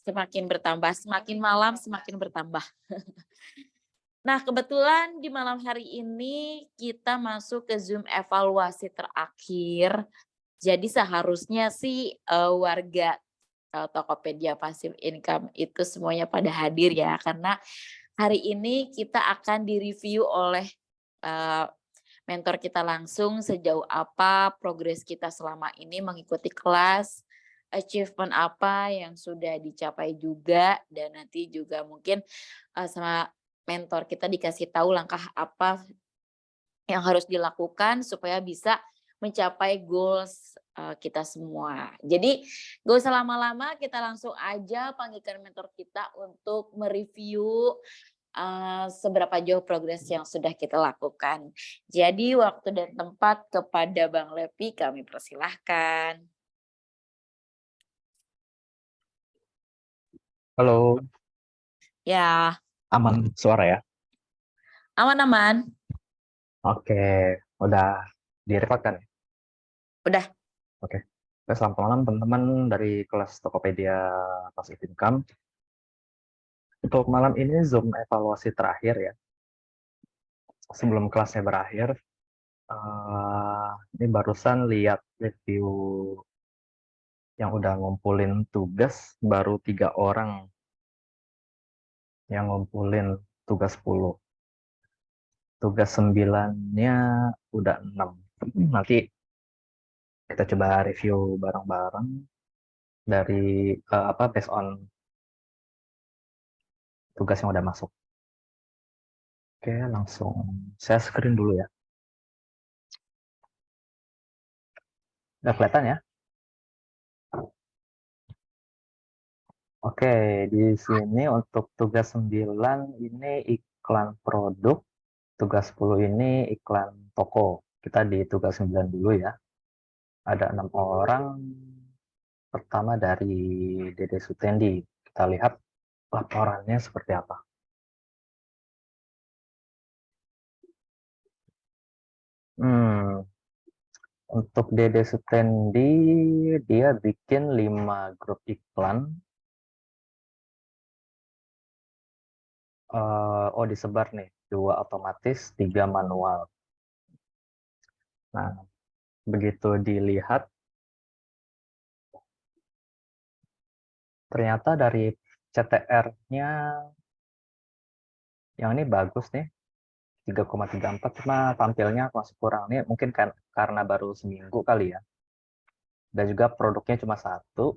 Semakin bertambah, semakin malam semakin bertambah. Nah, kebetulan di malam hari ini kita masuk ke Zoom evaluasi terakhir. Jadi seharusnya sih, warga, Tokopedia Passive Income itu semuanya pada hadir ya, karena hari ini kita akan direview oleh, eee, mentor kita langsung sejauh apa progres kita selama ini mengikuti kelas, achievement apa yang sudah dicapai juga, dan nanti juga mungkin, sama mentor kita dikasih tahu langkah apa yang harus dilakukan supaya bisa mencapai goals, kita semua. Jadi nggak usah lama-lama, kita langsung aja panggilkan mentor kita untuk mereview, seberapa jauh progres yang sudah kita lakukan. Jadi waktu dan tempat kepada Bang Levi kami persilahkan. Halo, Ya, aman suara ya? aman-aman? Oke, udah direkod kan? Udah. Oke. Oke, selamat malam teman-teman dari kelas Tokopedia Passive Income. Untuk malam ini Zoom evaluasi terakhir ya. Sebelum kelasnya berakhir, ini barusan lihat review yang udah ngumpulin tugas, baru 3 orang yang ngumpulin tugas 10. Tugas 9-nya udah 6. Nanti kita coba review bareng-bareng dari based on tugas yang udah masuk. Oke, langsung saya screen dulu ya. Udah kelihatan ya? Oke, di sini untuk tugas 9 ini iklan produk, tugas 10 ini iklan toko. Kita di tugas 9 dulu ya. Ada 6 orang, pertama dari Dede Sutendi. Kita lihat laporannya seperti apa. Hmm, untuk Dede Sutendi, dia bikin 5 grup iklan. Disebar nih, 2 otomatis, 3 manual. Nah, begitu dilihat, ternyata dari CTR-nya yang ini bagus nih, 3,34, cuma tampilnya masih kurang. Nih mungkin kan karena baru seminggu kali ya. Dan juga produknya cuma satu,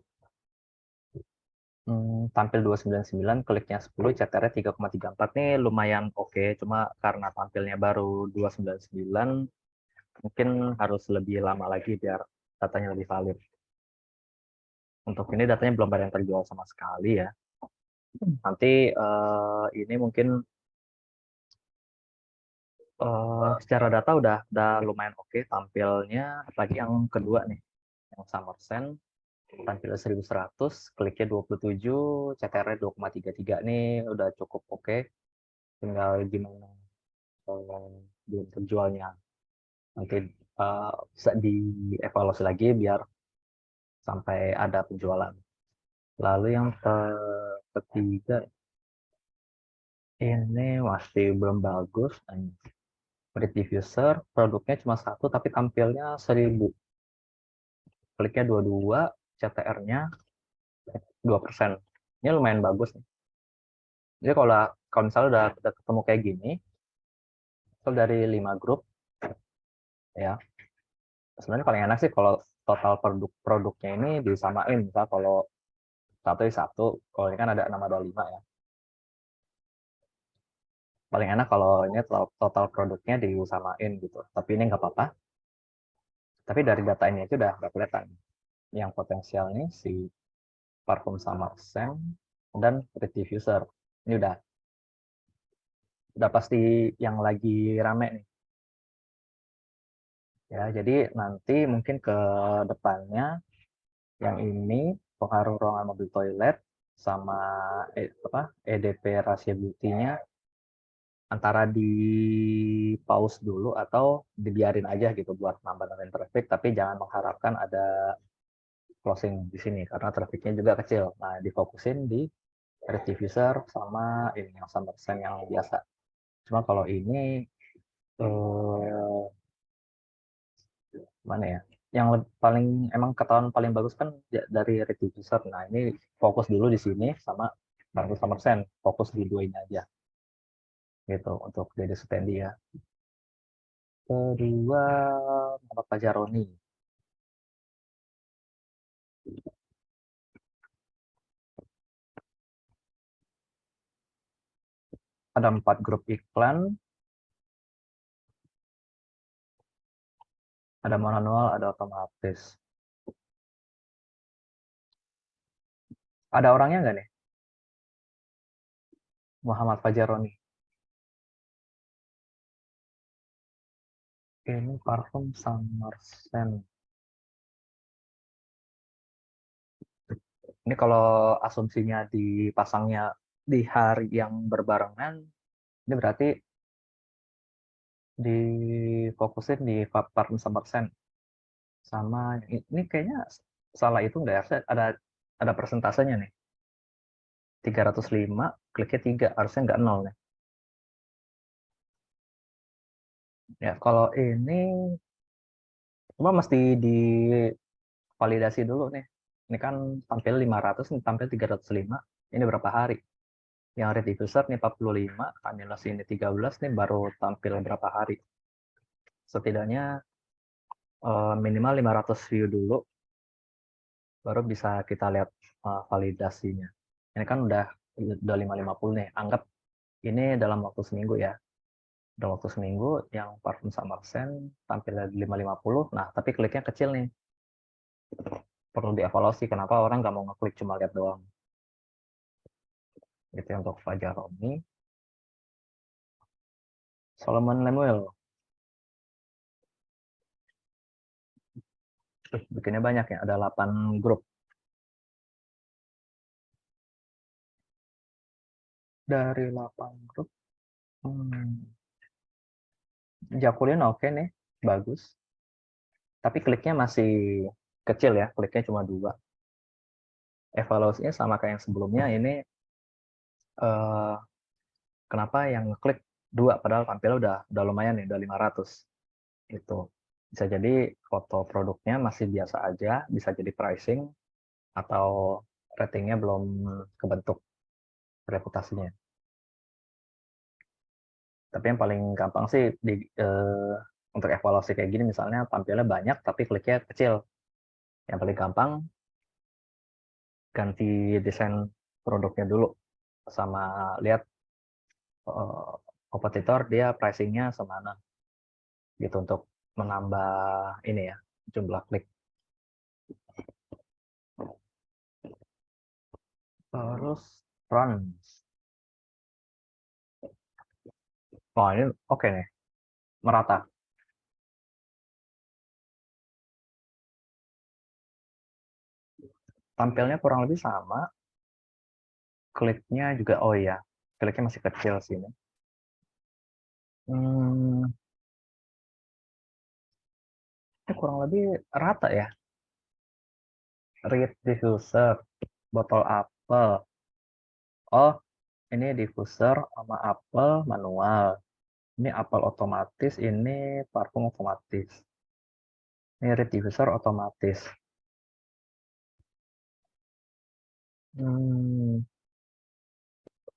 tampil 299, kliknya 10, CTR-nya 3,34 nih lumayan oke. Cuma karena tampilnya baru 299, mungkin harus lebih lama lagi biar datanya lebih valid. Untuk ini datanya belum ada yang terjual sama sekali ya. Nanti ini mungkin secara data udah lumayan oke tampilnya, apalagi yang kedua nih, yang Summer Sand tampil 1100, kliknya 27, CTR-nya 2,33 nih udah cukup oke. Tinggal gimana belum terjualnya. Nanti bisa dievaluasi lagi biar sampai ada penjualan. Lalu yang ketiga ini masih belum bagus. Free diffuser, produknya cuma satu tapi tampilnya 1000. Kliknya 22, CTR-nya 2%. Ini lumayan bagus nih. Jadi kalau misalnya udah ketemu kayak gini, itu dari 5 grup ya. Sebenarnya paling enak sih kalau total produknya ini disamain. Misal kalau satu, kalau ini kan ada 6 ada 5 ya. Paling enak kalau ini total produknya disamain gitu. Tapi ini nggak apa-apa. Tapi dari data ini aja udah kelihatan. Yang potensial nih si parfum Summer Scent dan Free Diffuser. Ini udah pasti yang lagi rame nih. Ya, jadi nanti mungkin ke depannya yang ini pengaruh ruangan mobil toilet sama EDP rahasia beauty-nya antara di pause dulu atau dibiarin aja gitu buat nambah-nambahin traffic, tapi jangan mengharapkan ada closing di sini karena trafficnya juga kecil. Nah, difokusin di rate diffuser sama ini yang Summerson yang biasa. Cuma kalau ini mana ya? Yang paling emang ketahuan paling bagus kan dari rate diffuser. Nah, ini fokus dulu di sini sama Summerson, fokus di dua ini aja. Gitu untuk jadi Stendi ya. Kedua, Bapak Pajaroni. Ada 4 grup iklan, ada manual, ada otomatis. Ada orangnya nggak nih? Muhammad Fajaroni. Ini parfum Summerson. Ini kalau asumsinya dipasangnya di hari yang berbarengan, ini berarti difokusin di parfum Summerson. Sama ini kayaknya salah itu nggak ya? Ada persentasenya nih. 305, kliknya 3, harusnya nggak 0 nih. Ya, kalau ini cuma mesti divalidasi dulu nih. Ini kan tampil 500, ini tampil 305. Ini berapa hari? Yang rate diffuser nih 45, Anilus ini 13, nih baru tampil berapa hari? Setidaknya minimal 500 view dulu, baru bisa kita lihat validasinya. Ini kan udah 550 nih. Anggap ini dalam waktu seminggu ya. Dalam waktu seminggu yang parfum Summerson tampil di 550. Nah, tapi kliknya kecil nih. Perlu dievaluasi kenapa orang nggak mau ngeklik, cuma lihat doang. Itu untuk Fajaroni. Solomon Lemuel. Bikinnya banyak ya, ada 8 grup. Dari 8 grup, Jakulin oke nih, bagus. Tapi kliknya masih kecil ya, kliknya cuma 2. Evaluasinya sama kayak yang sebelumnya, ini kenapa yang ngeklik 2, padahal tampilnya udah lumayan nih, udah 500. Itu bisa jadi foto produknya masih biasa aja, bisa jadi pricing, atau ratingnya belum kebentuk reputasinya. Tapi yang paling gampang sih untuk evaluasi kayak gini, misalnya tampilnya banyak tapi kliknya kecil. Yang paling gampang ganti desain produknya dulu, sama lihat kompetitor dia pricingnya semana, gitu untuk menambah ini ya, jumlah klik. Terus runs. Oh, ini oke nih, merata. Tampilnya kurang lebih sama, kliknya juga, oh iya, kliknya masih kecil sini. Ini kurang lebih rata ya. Read diffuser, botol apel. Oh, ini diffuser sama apel manual. Ini apel otomatis, ini parfum otomatis. Ini read diffuser otomatis.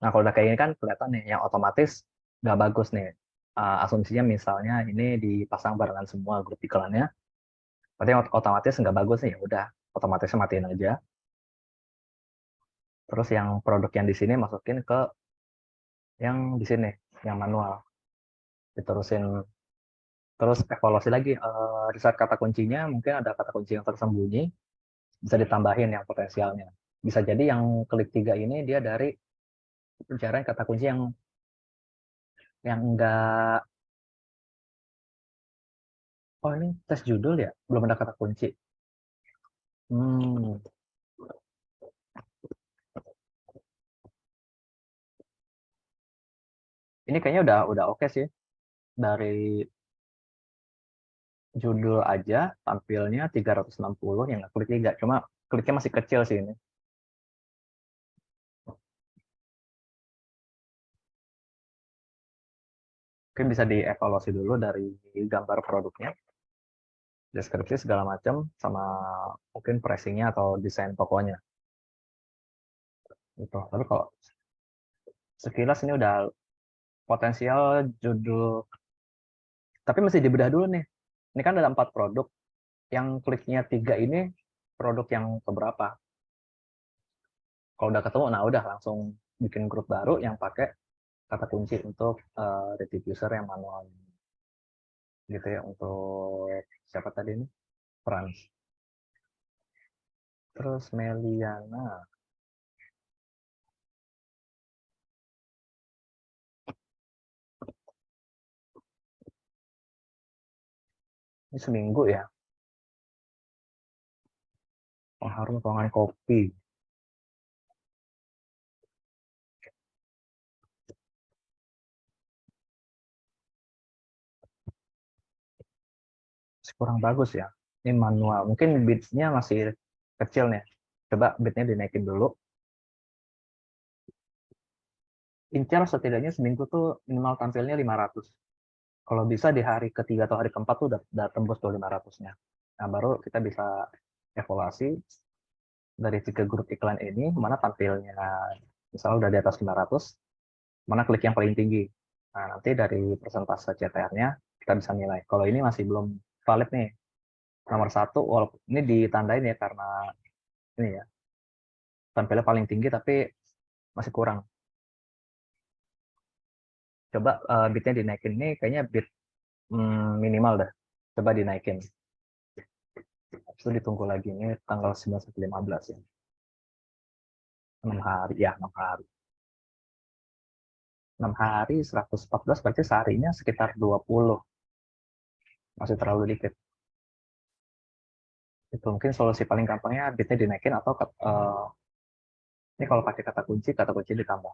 Nah, kalau udah kayak gini kan kelihatan nih, yang otomatis nggak bagus nih. Asumsinya misalnya ini dipasang barengan semua grup iklannya, berarti yang otomatis nggak bagus nih, ya udah, otomatisnya matiin aja. Terus yang produk yang di sini masukin ke yang di sini, yang manual. Diterusin, terus evaluasi lagi. Di saat kata kuncinya, mungkin ada kata kunci yang tersembunyi, bisa ditambahin yang potensialnya. Bisa jadi yang klik 3 ini dia dari pencarian kata kunci yang enggak. Oh, ini tes judul ya, belum ada kata kunci. Hmm, ini kayaknya udah oke sih dari judul aja tampilnya 360 yang klik 3, cuma kliknya masih kecil sih ini. Mungkin bisa dievaluasi dulu dari gambar produknya, deskripsi segala macam, sama mungkin pricing-nya atau desain tokonya. Gitu. Tapi kalau sekilas ini udah potensial judul, tapi mesti dibedah dulu nih. Ini kan ada 4 produk, yang kliknya 3 ini produk yang keberapa? Kalau udah ketemu, nah udah langsung bikin grup baru yang pakai kata kunci untuk repeat user yang manual. Gitu ya, untuk siapa tadi ini? Frans. Terus Meliana. Ini seminggu ya. Pengharum ruangan kopi. Kurang bagus ya. Ini manual. Mungkin bitsnya masih kecil nih. Coba bitnya dinaikin dulu. Incar setidaknya seminggu tuh minimal tampilnya 500. Kalau bisa di hari ketiga atau hari keempat tuh udah tembus tuh 500-nya. Nah, baru kita bisa evaluasi dari 3 grup iklan ini, mana tampilnya misalnya udah di atas 500, mana klik yang paling tinggi. Nah, nanti dari persentase CTR-nya kita bisa nilai. Kalau ini masih belum valid nih. Nomor 1, walaupun ini ditandain ya karena ini ya, tampilnya paling tinggi tapi masih kurang. Coba bitnya dinaikin, ini kayaknya bit minimal dah. Coba dinaikin. Itu ditunggu lagi, ini tanggal 19-15 ya. 6 hari, ya 6 hari. 6 hari, 114, berarti seharinya sekitar 20. Masih terlalu dikit. Itu mungkin solusi paling gampangnya bitnya dinaikin atau ini kalau pakai kata kunci ditambah.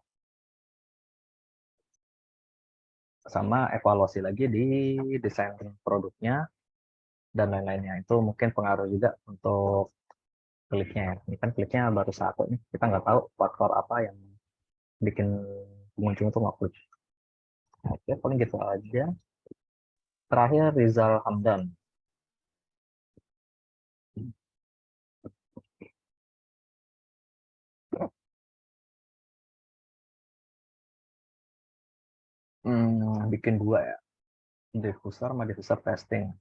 Sama evaluasi lagi di desain produknya dan lain-lainnya. Itu mungkin pengaruh juga untuk kliknya ya. Ini kan kliknya baru 1 nih. Kita nggak tahu faktor apa yang bikin pengunjung itu nggak klik. Oke, paling gitu aja. Terakhir Rizal Hamdan. Bikin 2 ya. Diffuser sama diffuser testing.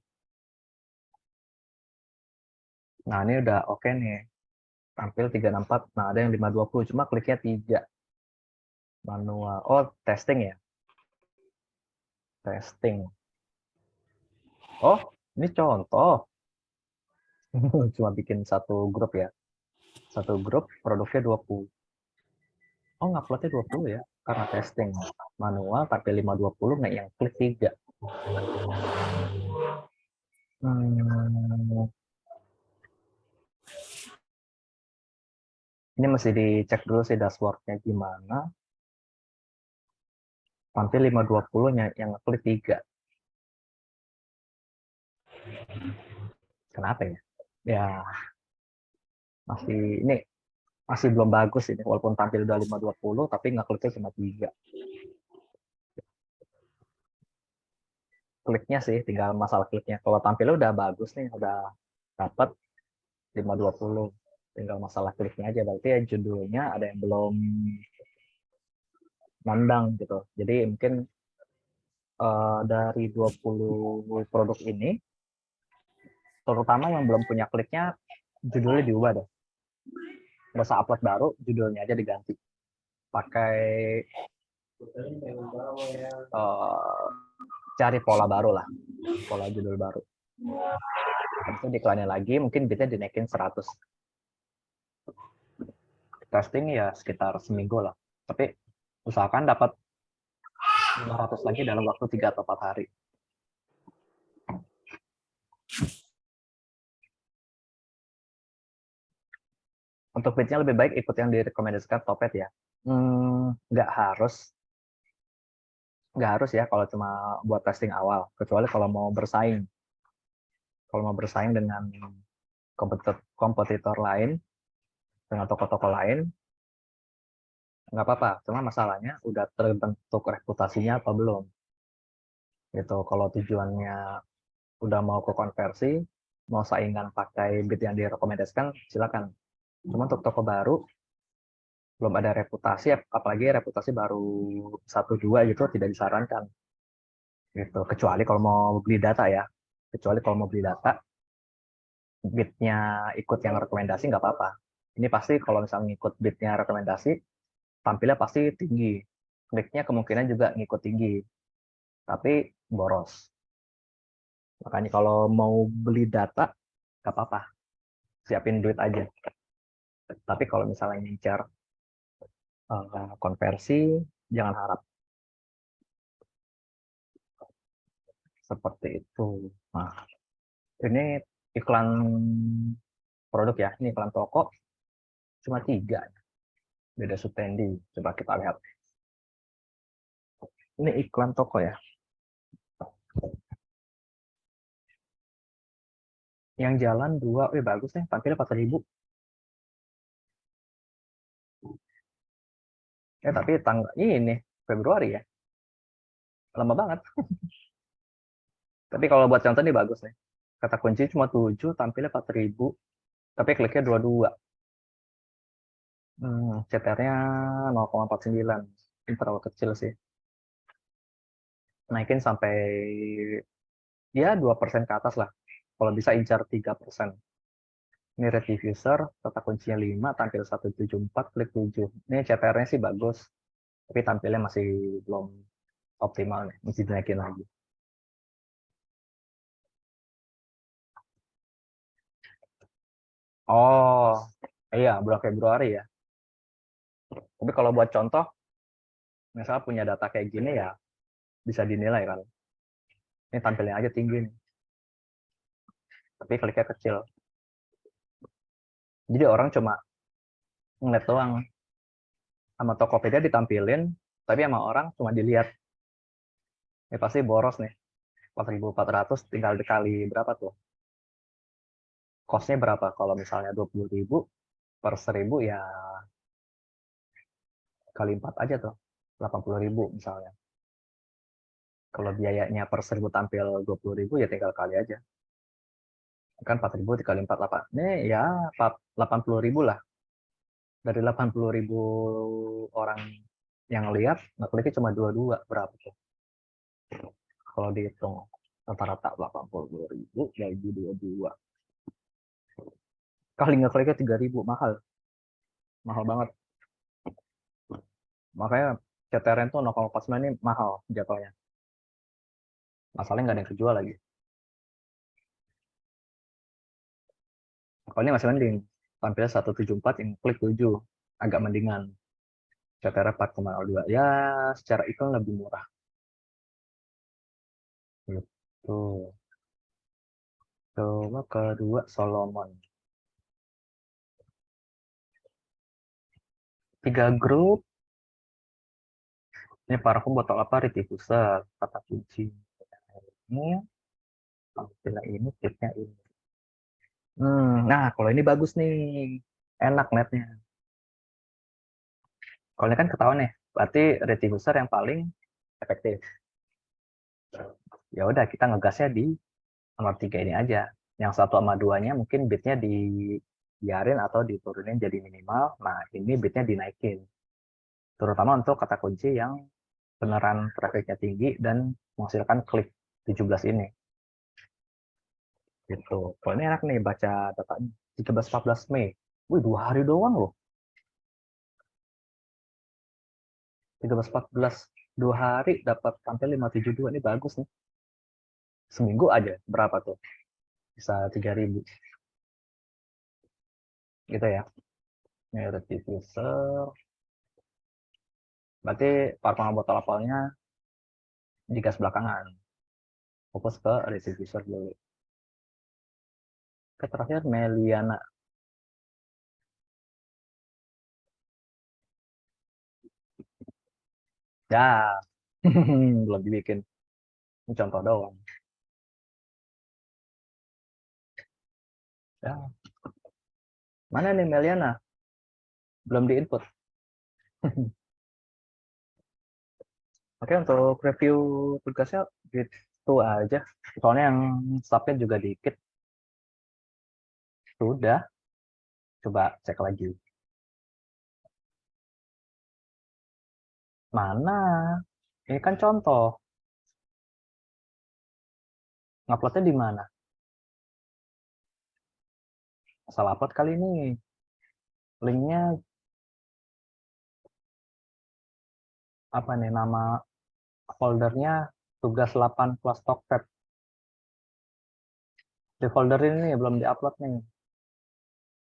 Nah, ini udah oke nih. Tampil 364. Nah, ada yang 520. Cuma kliknya 3. Manual. Oh, testing ya. Testing. Oh, ini contoh. Cuma bikin satu grup ya. Satu grup produknya 20. Oh, nguploadnya 20 ya. Karena testing. Manual tapi 520 nggak yang klik 3. Ini mesti dicek dulu sih dashboardnya gimana. Tampil 520-nya yang klik 3. Kenapa ya? Ya, ini masih belum bagus ini. Walaupun tampil udah 520, tapi ngekliknya cuma 3. Kliknya sih, tinggal masalah kliknya. Kalau tampilnya udah bagus nih, udah dapat 520. Tinggal masalah kliknya aja. Berarti ya judulnya ada yang belum nandang gitu. Jadi mungkin dari 20 produk ini, terutama yang belum punya kliknya, judulnya diubah deh. Nggak usah upload baru, judulnya aja diganti. Pakai cari pola baru lah, pola judul baru. Habis itu diiklannya lagi, mungkin bitnya dinaikin 100. Testing ya sekitar seminggu lah. Tapi usahakan dapat 500 lagi dalam waktu 3 atau 4 hari. Untuk bitnya lebih baik ikut yang direkomendasikan Topet ya. Nggak harus ya kalau cuma buat testing awal, kecuali kalau mau bersaing. kalau mau bersaing dengan kompetitor lain, dengan toko-toko lain, nggak apa-apa. Cuma masalahnya udah terbentuk reputasinya apa belum. Gitu. Kalau tujuannya udah mau ke konversi, mau saingan pakai bid yang direkomendasikan, silakan. Cuma untuk toko baru, belum ada reputasi, apalagi reputasi baru 1-2 gitu, tidak disarankan. Gitu. Kecuali kalau mau beli data ya. Kecuali kalau mau beli data, bidnya ikut yang rekomendasi nggak apa-apa. Ini pasti kalau misalnya ngikut bidnya rekomendasi, tampilnya pasti tinggi. Kliknya kemungkinan juga ngikut tinggi, tapi boros. Makanya kalau mau beli data, nggak apa-apa, siapin duit aja. Tapi kalau misalnya ngincar konversi, jangan harap seperti itu. Nah, ini iklan produk ya, ini iklan toko, cuma 3. Beda Sutendi. Coba kita lihat. Ini iklan toko ya. Yang jalan 2, bagus nih, tampilnya 4.000. Tapi tanggal ini Februari ya, lama banget. Tapi kalau buat contoh nih bagus nih. Kata kunci cuma 7, tampilnya 4.000, tapi kliknya 22. CTR-nya 0,49. Ini terlalu kecil sih. Naikin sampai ya 2% ke atas lah. Kalau bisa incar 3%. Ini rate diffuser, kata kuncinya 5, tampil 174, klik 7. Ini CTR-nya sih bagus, tapi tampilnya masih belum optimal nih, mesti dinaikin lagi. Oh, iya, bulan Februari ya. Tapi kalau buat contoh, misalnya punya data kayak gini ya, bisa dinilai kan. Ini tampilnya aja tinggi nih, tapi kliknya kecil. Jadi orang cuma ngeliat doang. Sama Tokopedia ditampilin, tapi sama orang cuma dilihat. Ini pasti boros nih. 4.400 tinggal dikali berapa tuh? Cost-nya berapa? Kalau misalnya 20.000 per 1.000 ya kali 4 aja tuh. 80.000 misalnya. Kalau biayanya per 1.000 tampil 20.000 ya tinggal kali aja. Kan 4.000 dikali 4, 8. Ini ya 80.000 lah. Dari 80.000 orang yang lihat, kliknya cuma 22. Berapa tuh? Kalau dihitung rata-rata 80.000 bagi 22. Kali ngekliknya 3.000, mahal. Mahal banget. Makanya CTRN tuh 0,49 ini mahal jatuhnya. Masalahnya nggak ada yang kejual lagi. Kalau ini masih mending. Tampilnya 174 yang klik 7. Agak mendingan. CTR 4,02. Ya, secara iklan lebih murah. Gitu. Coba kedua Solomon. 3 grup. Ini parfum botol apa? Retifuser. Kata kunci. Ini. Tampilan ini, tipnya ini. Nah, kalau ini bagus nih. Enak netnya. Kalau ini kan ketahuan ya. Berarti retifuser yang paling efektif. Ya udah, kita ngegasnya di nomor 3 ini aja. Yang 1 sama 2-nya mungkin bitnya dibiarin atau diturunin jadi minimal. Nah, ini bitnya dinaikin. Terutama untuk kata kunci yang beneran trafficnya tinggi dan menghasilkan klik 17 ini. Gitu. Kalau ini enak nih baca datanya. 13-14 Mei. Wih, 2 hari doang loh. 13-14. 2 hari dapat tampil 572. Ini bagus nih. Seminggu aja. Berapa tuh? Bisa 3.000. Gitu ya. Ini ada diffuser. Berarti parfum botol apelnya digas belakangan. Fokus ke diffuser dulu. Oke, terakhir Meliana. Ya, belum dibikin. Ini contoh doang. Ya. Mana nih Meliana? Belum di-input. Oke, untuk review tugasnya gitu aja. Soalnya yang submit juga dikit. Sudah, coba cek lagi. Mana? Ini kan contoh. Nguploadnya di mana? Salah upload kali ini. Linknya apa nih? Nama foldernya tugas 8 plus Tokped. Di folder ini belum diupload nih.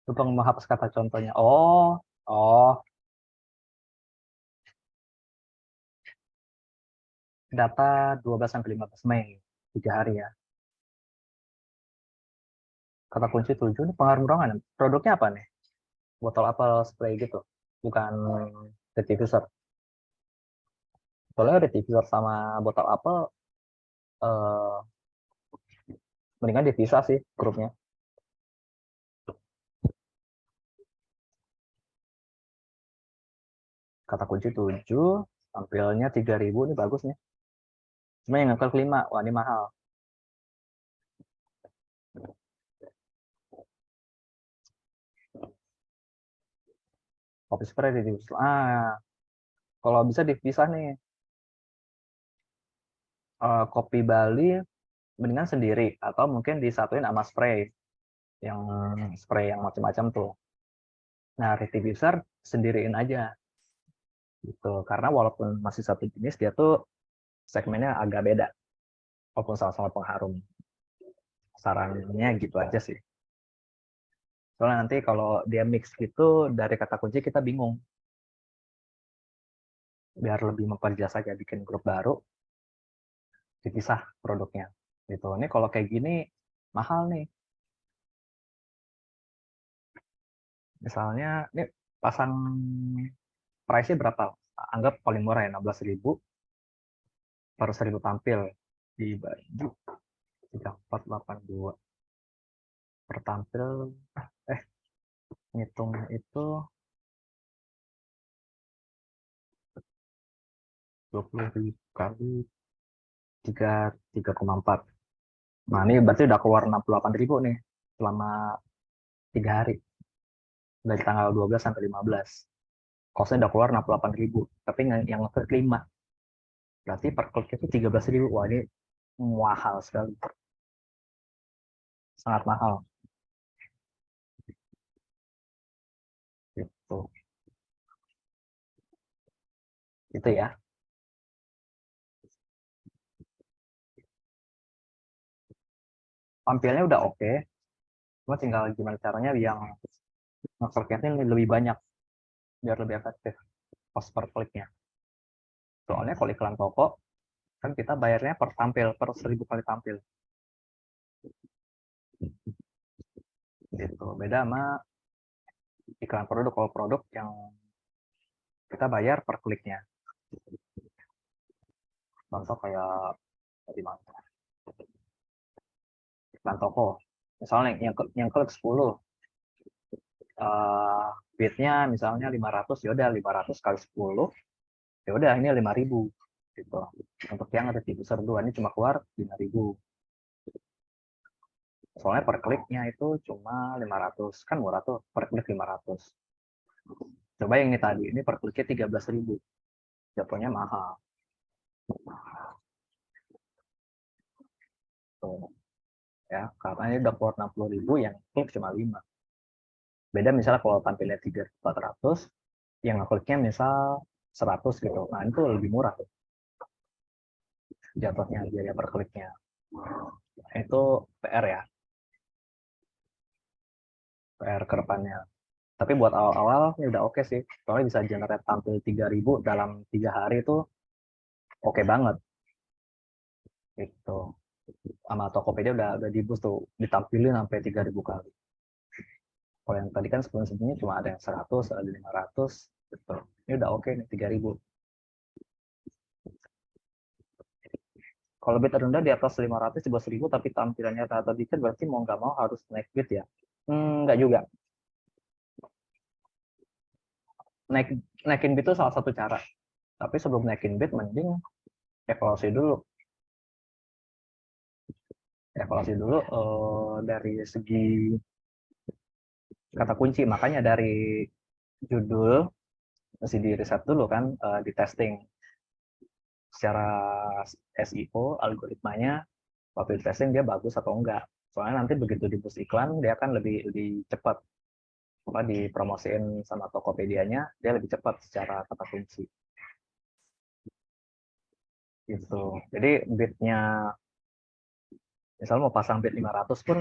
Lupa mau hapus kata contohnya. Oh, data 12 sampai 15 Mei, 3 hari ya. Kata kunci 7 ini pengaruh ruangan. Produknya apa nih? Botol apel spray gitu. Bukan diffuser. Soalnya diffuser sama botol apel eh, mendingan dipisah sih grupnya. Kata kunci 7, tampilnya 3.000 ini bagus nih. Cuma yang ngeklik 5, wah ini mahal. Kopi spray diffuser. Kalau bisa dipisah nih. Kopi Bali mendingan sendiri atau mungkin disatuin sama spray yang macam-macam tuh. Nah, diffuser sendiriin aja gitu. Karena walaupun masih satu jenis, dia tuh segmennya agak beda walaupun sama-sama pengharum. Sarannya gitu aja sih. Soalnya nanti kalau dia mix gitu dari kata kunci kita bingung. Biar lebih memperjelas aja bikin grup baru, dipisah produknya. Gitu. Ini kalau kayak gini mahal nih. Misalnya ini pasang price-nya berapa? Anggap paling murah ya 16.000 per 1.000 tampil dibagi 3482 per tampil. Ngitungnya itu 20.000 kali 3,4. Nah, ini berarti udah keluar 68.000 nih selama 3 hari. Dari tanggal 12 sampai 15. Kosnya udah keluar 68.000. Tapi yang ngeklik 5. Berarti per klik itu 13.000. Wah, ini mahal sekali. Sangat mahal. Gitu. Itu ya. Tampilnya udah oke. Cuma tinggal gimana caranya yang ngekliknya ini lebih banyak. Biar lebih efektif. Cost per kliknya. Soalnya kalau iklan toko, kan kita bayarnya per tampil, per 1.000 kali tampil. Gitu. Beda sama iklan produk. Kalau produk yang kita bayar per kliknya. Contoh kayak di mana? Iklan toko. Misalnya yang klik 10, bidnya misalnya 500, ya udah 500 kali 10, ya udah ini 5.000 gitu. Untuk yang ada di user 2 ini cuma keluar 5.000. Soalnya per kliknya itu cuma 500, kan murah tuh per klik 500. Coba yang ini tadi, ini per kliknya 13.000, jatuhnya mahal. Tuh. Ya, karena ini udah keluar 60.000, yang klik cuma 5. Beda misalnya kalau tampilnya 3.400, yang kliknya misal 100 gitu. Nah, itu lebih murah tuh jatuhnya biaya per kliknya. Itu PR ya, PR ke depannya. Tapi buat awal-awal ini udah oke sih. Soalnya bisa generate tampil 3.000 dalam 3 hari itu oke banget. Gitu. Sama Tokopedia udah di boost tuh, ditampilin sampai 3.000 kali. Kalau yang tadi kan sebelum-sebelumnya cuma ada yang 100, ada 500 gitu. Ini udah oke nih 3.000. Kalau bid rendah di atas 500 di bawah 1.000 tapi tampilannya rata dikit, berarti mau nggak mau harus naik bid ya. Enggak juga. Naikin bid itu salah satu cara. Tapi sebelum naikin bid, mending evaluasi dulu. Evaluasi dulu dari segi kata kunci. Makanya dari judul mesti di riset dulu kan, di testing secara SEO algoritmanya waktu di testing dia bagus atau enggak. Soalnya nanti begitu di boost iklan dia akan lebih cepat dipromosiin sama Tokopedia-nya, dia lebih cepat secara kata kunci. Gitu. Jadi bidnya misalnya mau pasang bid 500 pun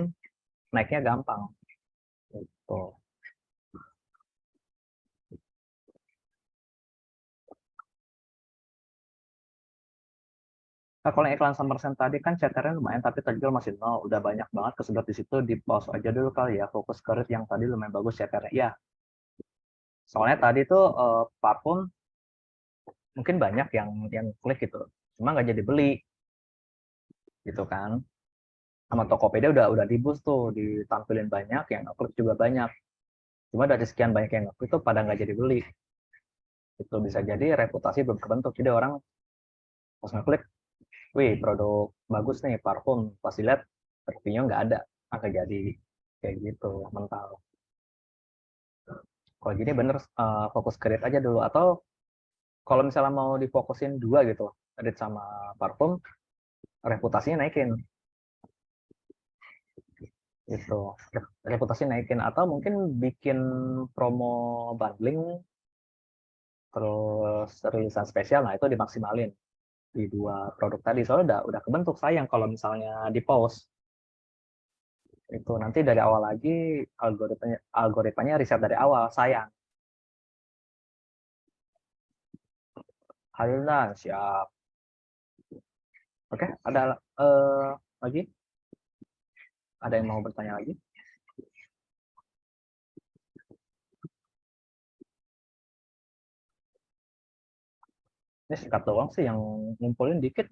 naiknya gampang. Gitu. Nah, kalau yang iklan Summersen tadi kan CTR-nya lumayan, tapi terjual masih nol. Udah banyak banget kesedot di situ, di pause aja dulu kali ya. Fokus ke rate yang tadi lumayan bagus CTR-nya. Ya, soalnya tadi tuh parfum mungkin banyak yang klik gitu, cuma nggak jadi beli, gitu kan. Sama Tokopedia udah di boost tuh, ditampilin banyak, yang klik juga banyak. Cuma dari sekian banyak yang klik itu pada nggak jadi beli. Itu bisa jadi reputasi belum kebentuk. Jadi orang pas ngeklik, wih produk bagus nih parfum, pas dilihat reviewnya nggak ada, nggak jadi kayak gitu mental. Kalau gini bener fokus ke rate aja dulu, atau kalau misalnya mau difokusin dua gitu, rate sama parfum, reputasinya naikin gitu, reputasi naikin, atau mungkin bikin promo bundling terus rilisan spesial. Nah itu dimaksimalin di dua produk tadi, soalnya udah kebentuk. Sayang kalau misalnya di pause, itu nanti dari awal lagi algoritmanya riset dari awal, sayang. Alhamdulillah, siap. Oke, ada lagi? Ada yang mau bertanya lagi? Ini singkat doang sih, yang ngumpulin dikit.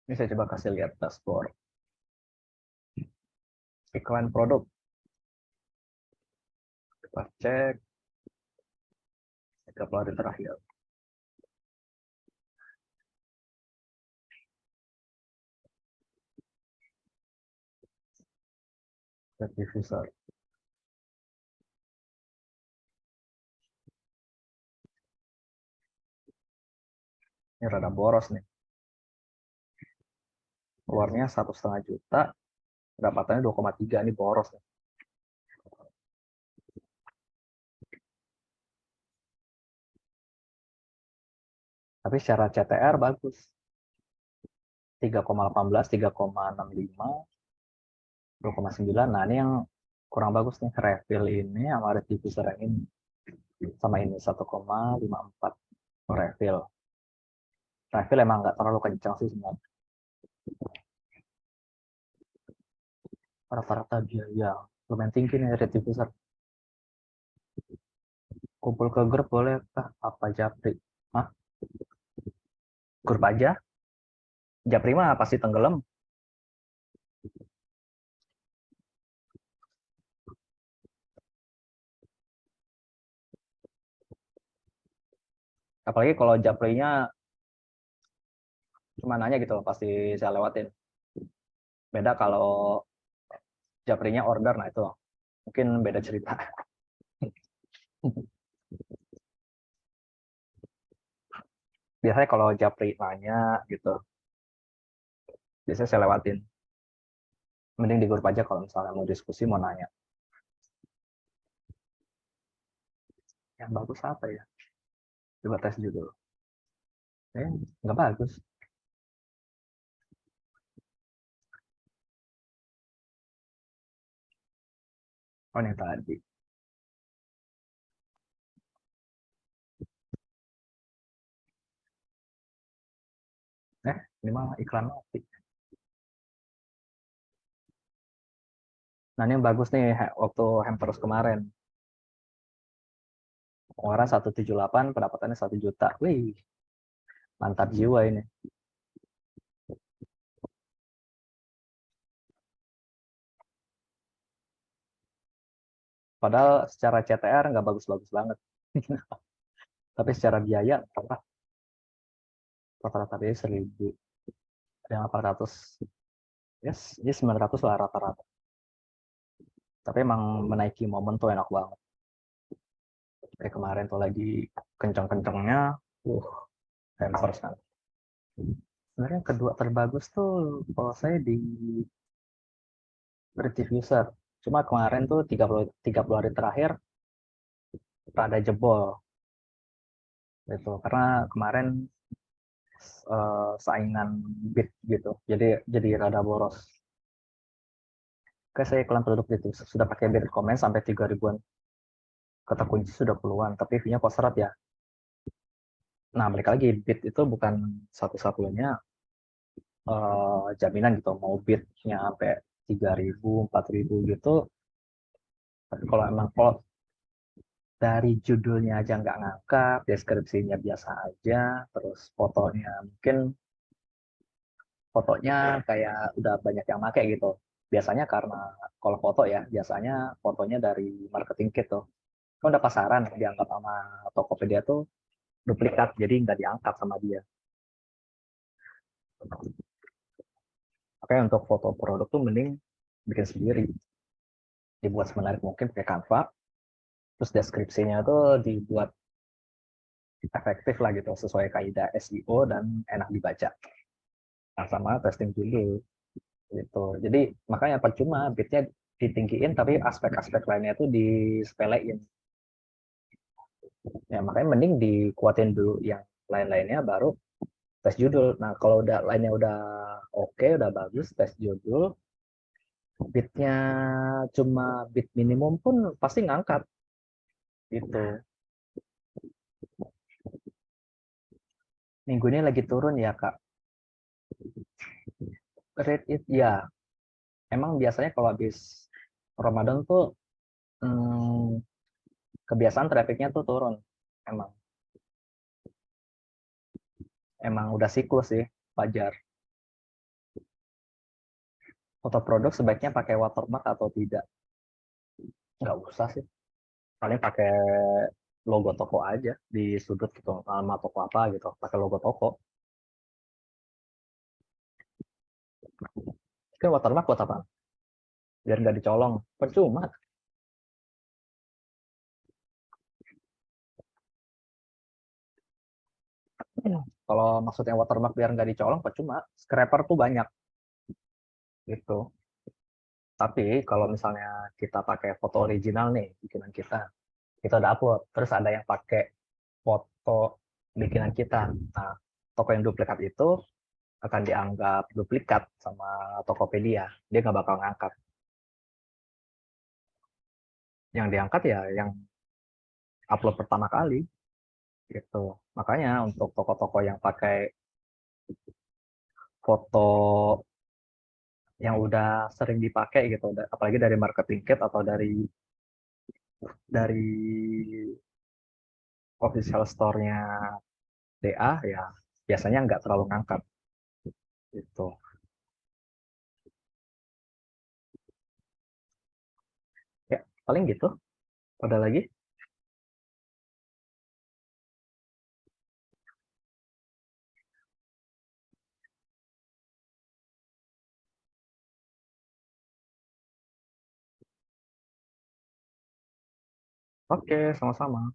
Ini saya coba kasih lihat dashboard. Iklan produk. Kita cek 30 hari terakhir. Diffuser. Ini rada boros nih. Keluarnya 1,5 juta, pendapatannya 2,3, ini boros nih. Tapi secara CTR bagus. 3,18, 3,65, 2,9. Nah, ini yang kurang bagus nih. Refill ini sama diffuser yang ini. Sama ini 1,54 refill. Refill emang nggak terlalu kencang sih sebenarnya. Rata-rata biaya lumayan tinggi nih rate diffuser. Kumpul ke grup boleh kah? Apa Japri? Hah? Grup aja? Japri mah pasti tenggelam. Apalagi kalau Japrinya cuma nanya gitu, pasti saya lewatin. Beda kalau Japrinya order, nah itu mungkin beda cerita. Biasanya kalau Japri nanya gitu, biasanya saya lewatin. Mending di grup aja kalau misalnya mau diskusi, mau nanya. Yang bagus apa ya? Coba tes judul. Nggak bagus. Oh, yang tadi. Ini malah iklan mati. Nah, ini yang bagus nih, waktu Hampers kemarin. Pengeluaran 178, pendapatannya 1 juta. Wih, mantap jiwa ini. Padahal secara CTR nggak bagus-bagus banget. Tapi secara biaya, rata-rata biaya 1.000. Ada yang 800. Yes, 900 lah rata-rata. Tapi emang menaiki momen tuh enak banget. Kayak kemarin tuh lagi kenceng-kencengnya, hampers kan. Sebenarnya yang kedua terbagus tuh kalau saya di Creative User. Cuma kemarin tuh 30 hari terakhir rada jebol. Gitu. Karena kemarin saingan bid gitu. Jadi rada boros. Oke, saya iklan produk itu sudah pakai bid komen sampai 3.000-an. Kata kunci sudah puluhan, tapi fee-nya kok seret ya. Nah, balik lagi, bid itu bukan satu-satunya jaminan gitu. Mau bidnya sampai 3.000, 4.000 gitu. Tapi kalau dari judulnya aja nggak ngangkat, deskripsinya biasa aja, terus fotonya kayak udah banyak yang pakai gitu. Biasanya karena kalau foto ya, biasanya fotonya dari marketing kit tuh. Kan udah pasaran, dianggap sama Tokopedia tuh duplikat, jadi nggak diangkat sama dia. Oke, untuk foto produk tuh mending bikin sendiri. Dibuat semenarik mungkin pakai Canva, terus deskripsinya tuh dibuat efektif lah gitu, sesuai kaidah SEO dan enak dibaca. Nah, sama testing dulu gitu. Jadi makanya percuma bitnya ditinggiin tapi aspek-aspek lainnya tuh disepelein. Ya makanya mending dikuatin dulu yang lain-lainnya baru tes judul. Nah, kalau udah lainnya udah oke, udah bagus, tes judul, bitnya cuma bit minimum pun pasti ngangkat gitu. Minggu ini lagi turun ya, Kak. Rate it ya. Emang biasanya kalau habis Ramadan tuh hmm, kebiasaan trafficnya tuh turun. Emang emang udah siklus sih, wajar. Foto produk sebaiknya pakai watermark atau tidak? Nggak usah sih. Paling pakai logo toko aja di sudut gitu, nama toko apa gitu, pakai logo toko. Kan watermark buat apa? Biar nggak dicolong. Percuma. Kalau maksudnya watermark biar nggak dicolong, percuma. Scraper tuh banyak gitu. Tapi kalau misalnya kita pakai foto original nih, bikinan kita udah upload. Terus ada yang pakai foto bikinan kita. Nah, toko yang duplikat itu akan dianggap duplikat sama Tokopedia. Dia nggak bakal ngangkat. Yang diangkat ya yang upload pertama kali gitu. Makanya untuk toko-toko yang pakai foto yang udah sering dipakai gitu, apalagi dari marketing kit atau dari official store-nya DA ya biasanya nggak terlalu ngangkat gitu. Ya, paling gitu. Ada lagi? Oke, sama-sama.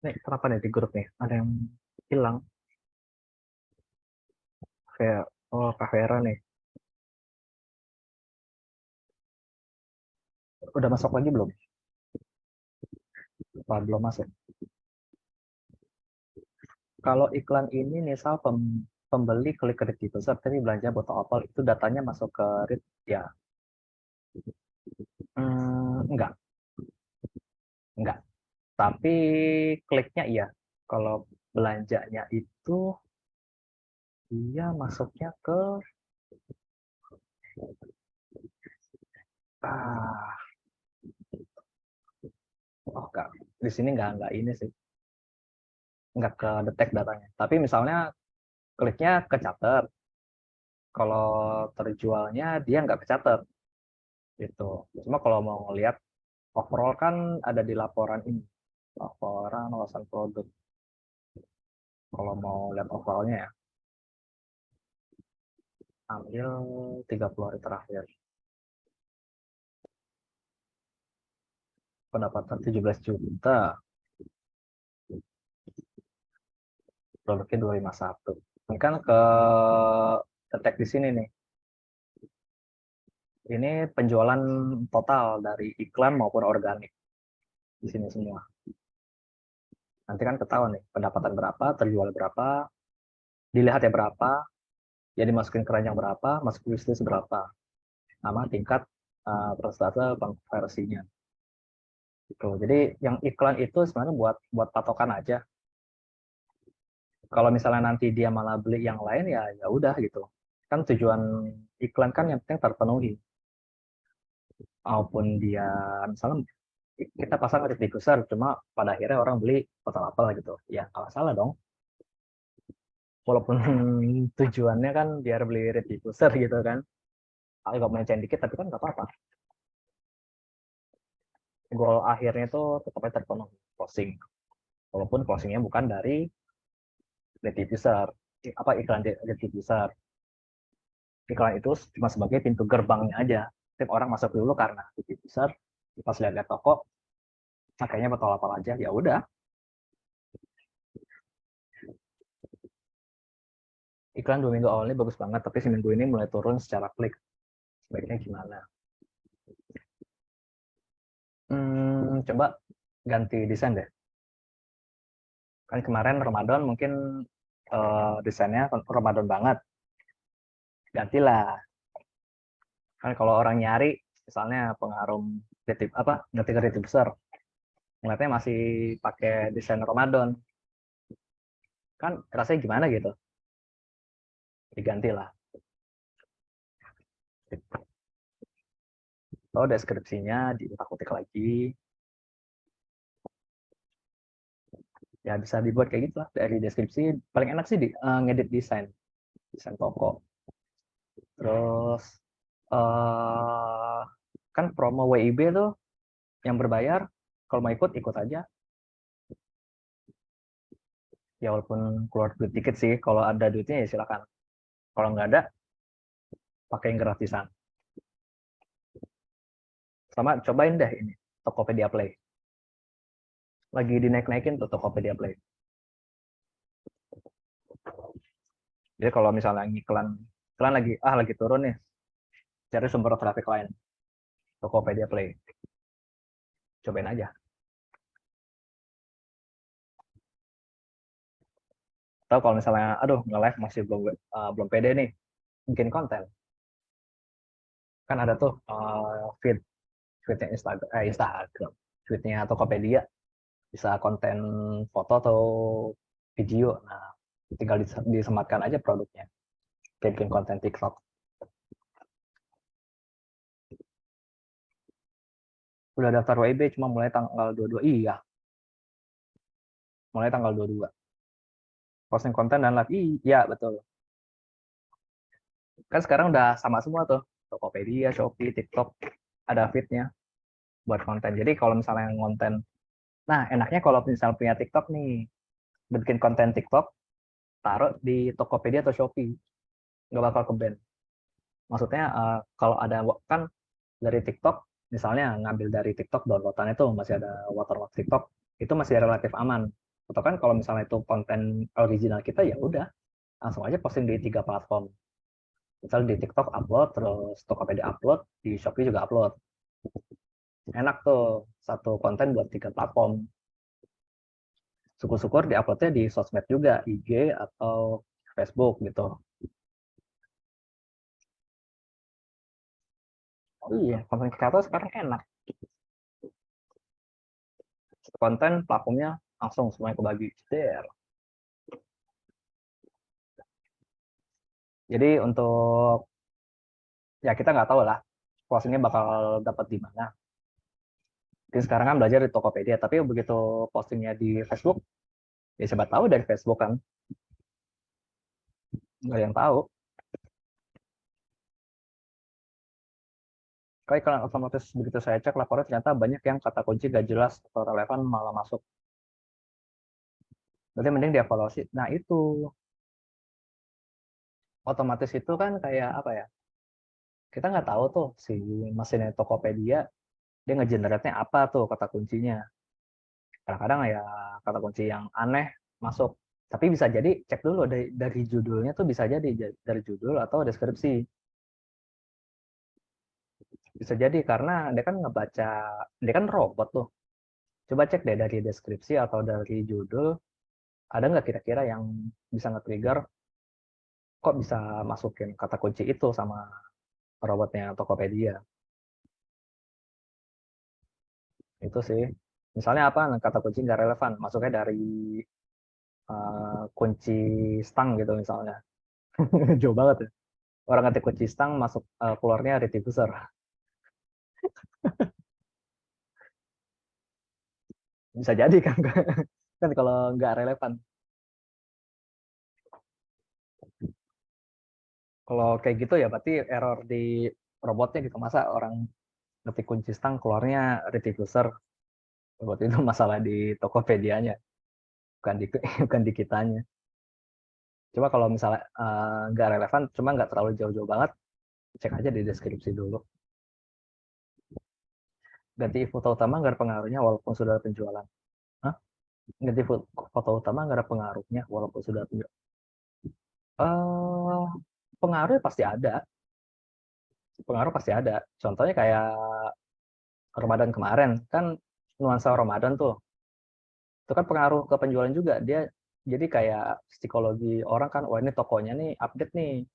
Nih, kenapa nih di grup nih? Ada yang hilang. Kayak, oh, Kak Vera nih. Udah masuk lagi belum? Apa belum masuk? Kalau iklan ini misal pembeli klik kredit itu, tapi belanja botol opal itu datanya masuk ke RIT ya? Enggak, enggak. Tapi kliknya iya. Kalau belanjanya itu dia masuknya ke ah oh enggak. Di sini enggak ini sih. nggak ke detect datanya. Tapi misalnya kliknya kecatat, kalau terjualnya dia nggak kecatat gitu. Cuma kalau mau ngelihat overall kan ada di laporan ini, laporan awasan produk. Kalau mau lihat overallnya ya, ambil 30 hari terakhir. Pendapatan 17 juta, produknya 251. Ini kan ke detect di sini nih. Ini penjualan total dari iklan maupun organik di sini semua. Nanti kan ketahuan nih pendapatan berapa, terjual berapa, dilihatnya berapa, jadi masukin keranjang berapa, masuk bisnis berapa, sama tingkat persentase konversinya. Gitu. Jadi yang iklan itu sebenarnya buat patokan aja. Kalau misalnya nanti dia malah beli yang lain ya ya udah gitu. Kan tujuan iklan kan yang penting terpenuhi. Maupun dia misalnya kita pasang rate diffuser cuma pada akhirnya orang beli botol apel gitu. Ya nggak salah dong. Walaupun tujuannya kan biar beli rate diffuser gitu kan. Agak melenceng dikit tapi kan nggak apa-apa. Goal akhirnya itu tetap terpenuhi closing. Walaupun closingnya bukan dari rate diffuser, apa iklan rate diffuser. Iklan itu cuma sebagai pintu gerbangnya aja. Setiap orang masuk dulu karena rate diffuser. Pas lihat toko, makanya botol apel aja. Ya udah. Iklan 2 minggu awalnya bagus banget, tapi seminggu ini mulai turun secara klik. Sebaiknya gimana? Coba ganti desain deh. Kan kemarin Ramadan mungkin desainnya Ramadan banget. Gantilah. Kan kalau orang nyari, misalnya pengharum kreatif apa ngerti kreatif besar, ngeliatnya masih pakai desain Ramadan, kan rasanya gimana gitu? Digantilah. Kalau deskripsinya diutak-utik lagi, ya bisa dibuat kayak gitu lah. Dari deskripsi paling enak sih ngedit desain toko. Terus kan promo WIB tuh yang berbayar, kalau mau ikut ikut aja. Ya walaupun keluar duit dikit sih, kalau ada duitnya ya silakan. Kalau nggak ada, pakai yang gratisan. Sama cobain deh ini, Tokopedia Play. Lagi dinaik-naikin tuh Tokopedia Play. Jadi kalau misalnya iklan lagi turun nih, cari sumber traffic lain, Tokopedia Play. Cobain aja. Atau kalau misalnya, aduh nge-live masih belum pede nih, bikin konten. Kan ada tuh feednya Instagram, feednya Tokopedia, bisa konten foto atau video. Nah, tinggal disematkan aja produknya. Kayak bikin konten TikTok. Udah daftar WIB cuma mulai tanggal 22. Iya, mulai tanggal 22. Posting konten dan live. Iya, betul. Kan sekarang udah sama semua tuh. Tokopedia, Shopee, TikTok. Ada feed-nya buat konten. Jadi kalau misalnya konten, nah enaknya kalau misalnya punya TikTok nih, bikin konten TikTok, taruh di Tokopedia atau Shopee. Nggak bakal ke-ban. Maksudnya kalau ada kan dari TikTok, misalnya ngambil dari TikTok downloadan itu masih ada watermark TikTok, itu masih relatif aman. Atau kan kalau misalnya itu konten original kita ya udah langsung aja posting di 3 platform. Misal di TikTok upload, terus Tokopedia upload, di Shopee juga upload. Enak tuh satu konten buat 3 platform. Syukur-syukur di-uploadnya di sosmed juga, IG atau Facebook gitu. Oh iya, konten kreator sekarang enak. Konten platformnya langsung semuanya kebagi. Jadi untuk ya kita nggak tahu lah closingnya bakal dapat di mana. Jadi sekarang kan belajar di Tokopedia, tapi begitu postingnya di Facebook, Ya siapa tahu dari Facebook kan, nggak ada yang tahu. Kayak kalau otomatis begitu saya cek laporan ternyata banyak yang kata kunci gak jelas atau relevan malah masuk. Berarti mending dievaluasi. Nah itu otomatis itu kan kayak apa ya? Kita nggak tahu tuh si mesinnya Tokopedia dia ngegenerate-nya apa tuh kata kuncinya. Kadang-kadang ya kata kunci yang aneh masuk. Tapi bisa jadi cek dulu dari judulnya tuh bisa jadi dari judul atau deskripsi. Bisa jadi karena dia kan ngebaca, dia kan robot tuh. Coba cek deh dari deskripsi atau dari judul, ada nggak kira-kira yang bisa nge-trigger kok bisa masukin kata kunci itu sama robotnya Tokopedia. Itu sih. Misalnya apa kata kunci nggak relevan, masuknya dari kunci stang gitu misalnya. Jauh banget ya. Orang ngetik kunci stang masuk keluarnya retriever. Bisa jadi kan kan kalau nggak relevan. Kalau kayak gitu ya berarti error di robotnya gitu. Masa orang ngetik kunci stang keluarnya retriever. Buat itu masalah di Tokopedia-nya, bukan di bukan di kitanya. Coba kalau misalnya nggak relevan, cuma nggak terlalu jauh-jauh banget, cek aja di deskripsi dulu. Ganti foto utama nggak ada pengaruhnya walaupun sudah ada penjualan. Hah? Ganti foto utama nggak ada pengaruhnya walaupun sudah ada penjualan. Pengaruh pasti ada. Pengaruh pasti ada. Contohnya kayak Ramadan kemarin, kan nuansa Ramadan tuh. Itu kan pengaruh ke penjualan juga. Dia jadi kayak psikologi orang kan, wah ini tokonya nih update nih.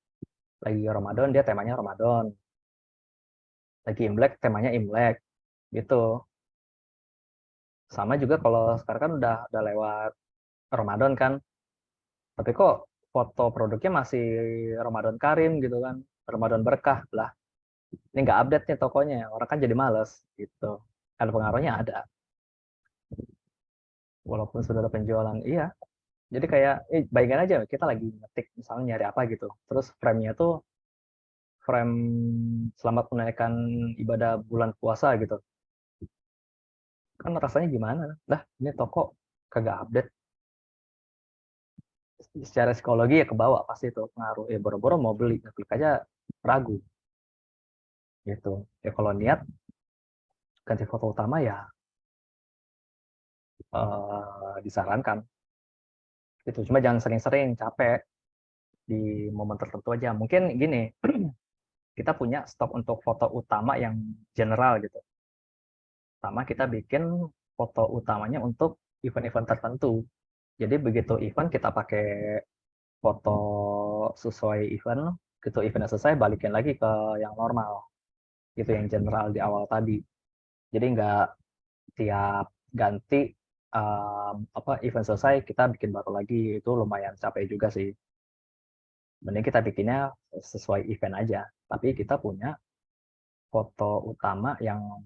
Lagi Ramadan, dia temanya Ramadan. Lagi Imlek, temanya Imlek. Gitu. Sama juga kalau sekarang kan udah lewat Ramadan kan. Tapi kok foto produknya masih Ramadan Karim gitu kan. Ramadan berkah lah. Ini nggak update nih tokonya. Orang kan jadi males gitu. Ada pengaruhnya ada. Walaupun sudah ada penjualan. Iya. Jadi kayak, bayangin aja kita lagi ngetik misalnya nyari apa gitu. Terus frame-nya tuh frame selamat menunaikan ibadah bulan puasa gitu. Kan rasanya gimana? Dah, ini toko kagak update. Secara psikologi ya ke bawah pasti itu pengaruh. Ya boro-boro mau beli, klik aja ragu gitu. Ya kalau niat ganti foto utama ya disarankan. Itu cuma jangan sering-sering, capek di momen tertentu aja. Mungkin gini, kita punya stok untuk foto utama yang general gitu. Sama kita bikin foto utamanya untuk event-event tertentu. Jadi begitu event kita pakai foto sesuai event, gitu eventnya selesai balikin lagi ke yang normal, gitu yang general di awal tadi. Jadi nggak tiap ganti event selesai kita bikin baru lagi, itu lumayan capek juga sih. Mending kita bikinnya sesuai event aja, tapi kita punya foto utama yang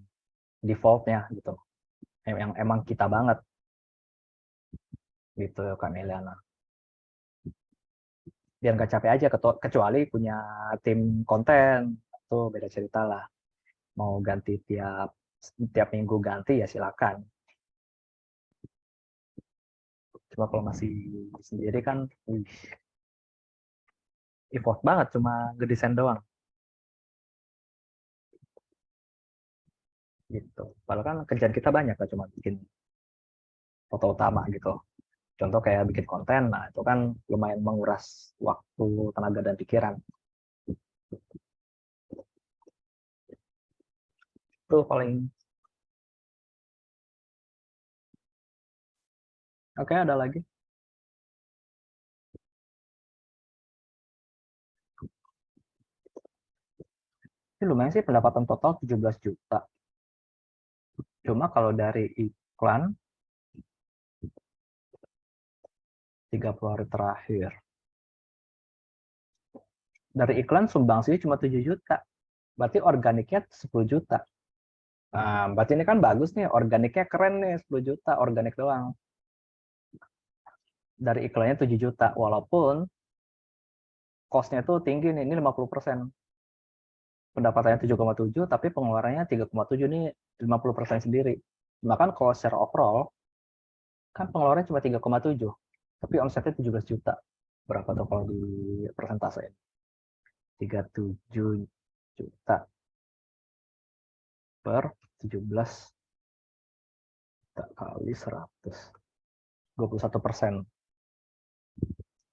defaultnya gitu, yang emang kita banget gitu Kak Meliana. Biar nggak capek aja, kecuali punya tim konten itu beda cerita lah. Mau ganti tiap tiap minggu ganti ya silakan. Cuma kalau masih sendiri kan effort banget cuma ngedesain doang gitu. Padahal kan kerjaan kita banyak lah, cuma bikin foto utama gitu. Contoh kayak bikin konten, nah itu kan lumayan menguras waktu, tenaga, dan pikiran. Itu paling. Oke, ada lagi. Ini lumayan sih pendapatan total 17 juta. Cuma kalau dari iklan 30 hari terakhir. Dari iklan sumbangsi cuma 7 juta. Berarti organiknya 10 juta. Nah, berarti ini kan bagus nih, organiknya keren nih 10 juta, organik doang. dari iklannya 7 juta, walaupun cost-nya tuh tinggi nih, ini 50%. Pendapatannya 7,7, tapi pengeluarannya 3,7 nih 50% sendiri. Bahkan kalau secara overall, kan pengeluarannya cuma 3,7, tapi omsetnya 17 juta. Berapa tuh kalau di persentase? 37 juta per 17 juta kali 100. 21%.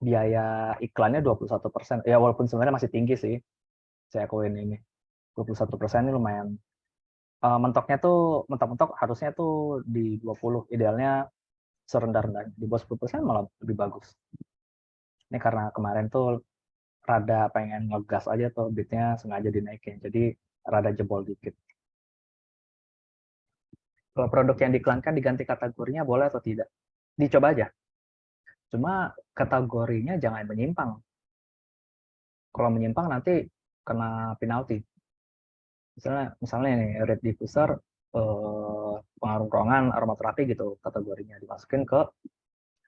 Biaya iklannya 21%. Ya walaupun sebenarnya masih tinggi sih, saya akuin ini. 21% ini lumayan. Mentoknya tuh, mentok-mentok harusnya tuh di 20, idealnya serendah-rendah. Di bawah 10% malah lebih bagus. Ini karena kemarin tuh rada pengen ngegas aja tuh, beatnya sengaja dinaikin. Jadi rada jebol dikit. Kalau produk yang diiklankan diganti kategorinya boleh atau tidak? Dicoba aja. Cuma kategorinya jangan menyimpang. Kalau menyimpang nanti kena penalti. Misalnya nih, red diffuser, pengaruh ruangan, aromaterapi gitu kategorinya dimasukin ke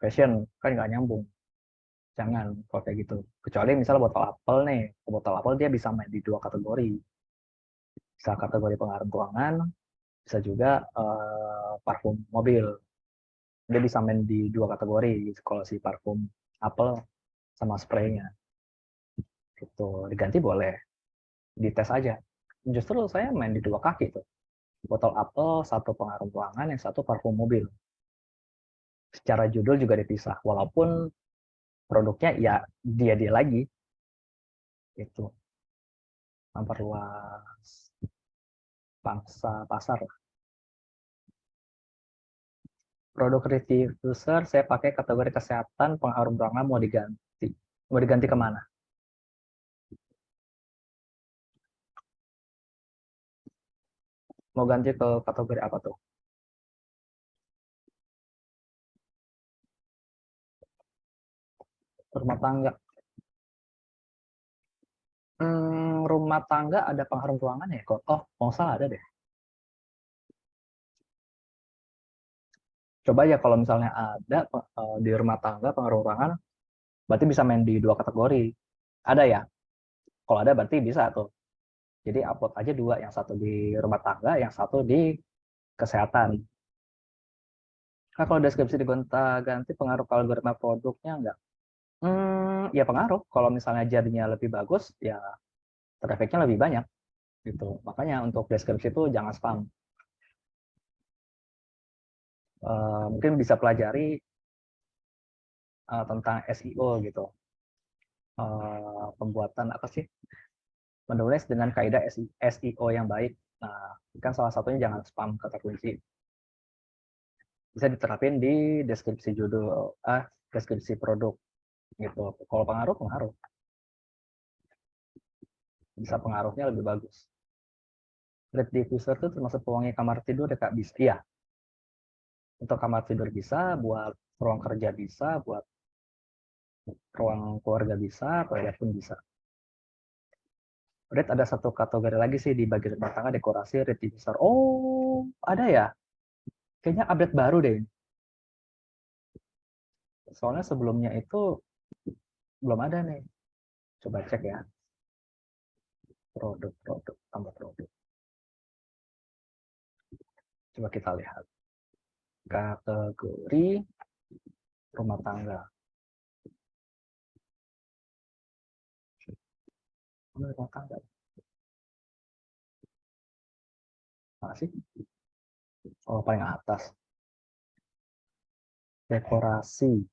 fashion, kan nggak nyambung. Jangan kalau kayak gitu. Kecuali misalnya botol apel nih, botol apel dia bisa main di 2 kategori. Bisa kategori pengaruh ruangan, bisa juga parfum mobil. Dia bisa main di 2 kategori kalau si parfum apel sama spraynya. Gitu. Diganti boleh, dites aja. Justru saya main di 2 kaki tuh. Botol apel, 1 pengaruh ruangan, yang 1 parfum mobil. Secara judul juga dipisah, walaupun produknya ya dia lagi. Itu memperluas pangsa pasar. Produk diffuser saya pakai kategori kesehatan, pengaruh ruangan mau diganti. Mau diganti kemana? Mau ganti ke kategori apa tuh? Rumah tangga. Rumah tangga ada pengaruh ruangan ya? Oh, nggak salah ada deh. Coba ya kalau misalnya ada di rumah tangga pengaruh ruangan, berarti bisa main di 2 kategori. Ada ya? Kalau ada berarti bisa tuh. Jadi upload aja 2, yang satu di rumah tangga, yang satu di kesehatan. Nah, kalau deskripsi digonta-ganti pengaruh ke algoritma produknya enggak? Ya pengaruh. Kalau misalnya jadinya lebih bagus, ya trafficnya lebih banyak. Gitu. Makanya untuk deskripsi itu jangan spam. Mungkin bisa pelajari tentang SEO gitu. Pembuatan apa sih? Menulis dengan kaidah SEO yang baik. Nah, kan salah satunya jangan spam kata kunci. Bisa diterapin di deskripsi judul, deskripsi produk gitu. Kalau pengaruh, bisa pengaruhnya lebih bagus. Red diffuser itu termasuk pewangi kamar tidur ya Kak? Bisa. Iya, untuk kamar tidur bisa, buat ruang kerja bisa, buat ruang keluarga bisa, toilet pun bisa. Red ada satu kategori lagi sih di bagian rumah tangga dekorasi red diffuser. Oh, ada ya? Kayaknya update baru deh. Soalnya sebelumnya itu belum ada nih. Coba cek ya. Produk, tambah produk. Coba kita lihat. Kategori rumah tangga. Rumah tangga. Mana sih? Oh, paling atas. Dekorasi.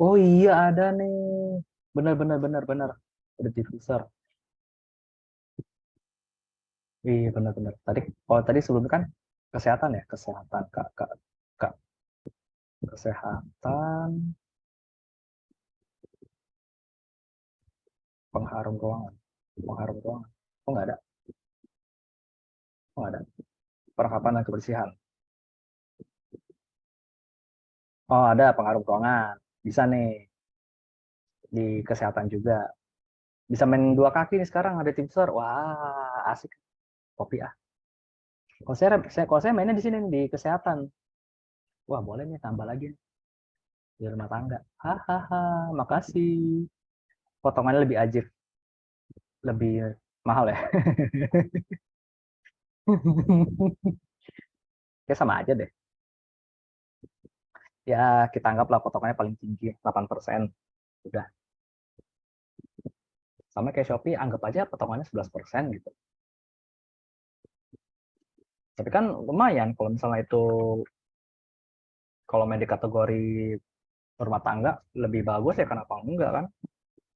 Oh iya ada nih. Benar. Ada diffuser. Iya benar. Tadi sebelumnya kan kesehatan ya, kesehatan kak, kak. Kesehatan, pengharum ruangan, Oh nggak ada, oh nggak ada. Perlengkapan dan kebersihan. Oh ada pengharum ruangan. Bisa nih di kesehatan juga. Bisa main 2 kaki nih sekarang ada diffuser. Wah asik. Kopi ah. Kalau saya mainnya di sini di kesehatan. Wah, boleh nih tambah lagi di rumah tangga. Hahaha, makasih. Potongannya lebih ajib, lebih mahal ya. Ya sama aja deh. Ya kita anggaplah potongannya paling tinggi 8%. Udah. Sama kayak Shopee, anggap aja potongannya 11% gitu. Tapi kan lumayan kalau misalnya itu, kalau main di kategori rumah tangga lebih bagus ya, kenapa enggak kan?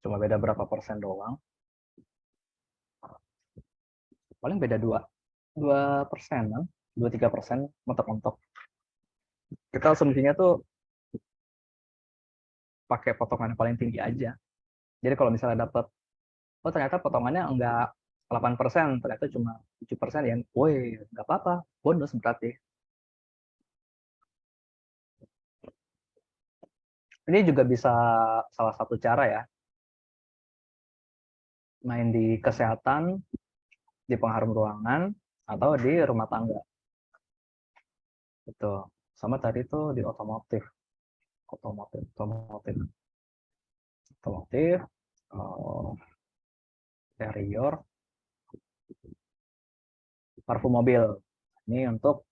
Cuma beda berapa persen doang. Paling beda 2%, 2-3% mentok-mentok. Kita asumsinya tuh pakai potongan paling tinggi aja. Jadi kalau misalnya dapat, oh ternyata potongannya enggak 8%, ternyata cuma 7%, ya woi nggak apa-apa, bonus berarti. Ini juga bisa salah satu cara ya, main di kesehatan, di pengharum ruangan, atau di rumah tangga. Gitu. Sama tadi tuh di otomotif, otomotif, otomotif, otomotif, interior, parfum mobil. Ini untuk